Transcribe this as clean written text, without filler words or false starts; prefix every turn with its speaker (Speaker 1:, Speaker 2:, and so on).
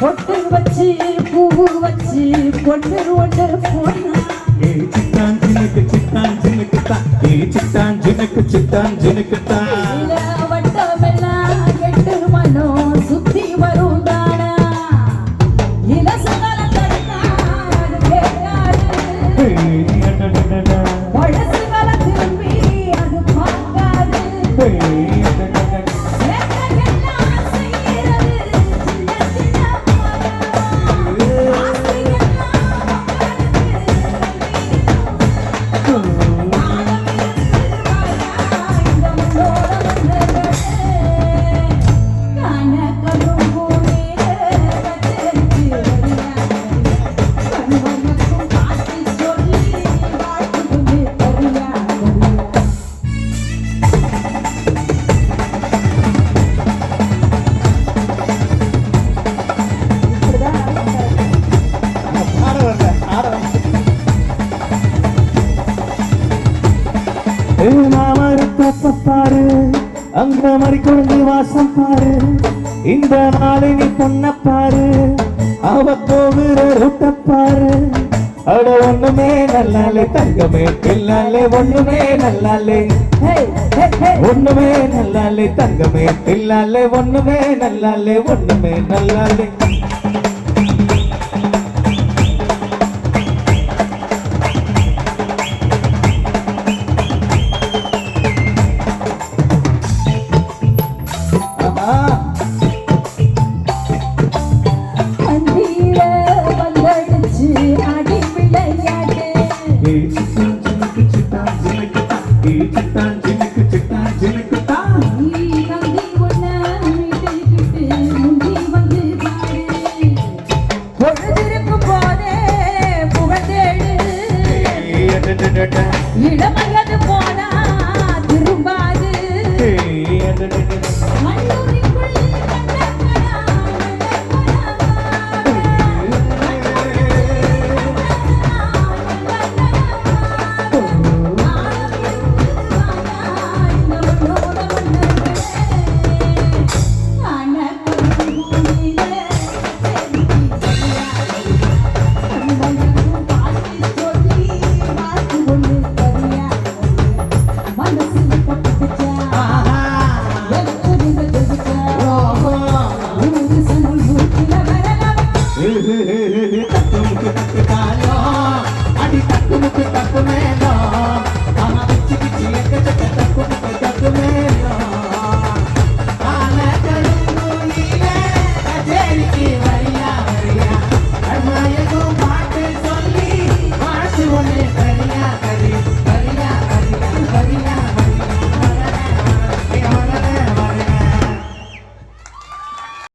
Speaker 1: பொட்டு வச்சு பூவு வச்சு பொண்ணு ஒன்று போனா
Speaker 2: சிட்டான் ஜினுக்கு சிட்டான் ஜினுக்கு தான் சிட்டான் ஜினுக்கு சிட்டான் ஜினுக்கு தான்
Speaker 1: வட்டமெல்லாம் எட்டு மனோ சுத்தி வரும் தானா இலசகால தடுத்தாடு கேட்காது பழசுகால திரும்பி அது பார்க்காது
Speaker 2: பாரு அங்க மறி கொண்டு வாசம் பாரு இந்த நாளை நீ பொண்ண பாரு அவ போகிற ரூட்ட பாரு அட ஒண்ணுமே நல்லாலே தங்கமே இல்லாலே ஒண்ணுமே நல்லாலே ஒண்ணுமே நல்லாலே தங்கமே இல்லாலே ஒண்ணுமே நல்லாலே ஒண்ணுமே நல்லாலே
Speaker 1: இடமையது போனா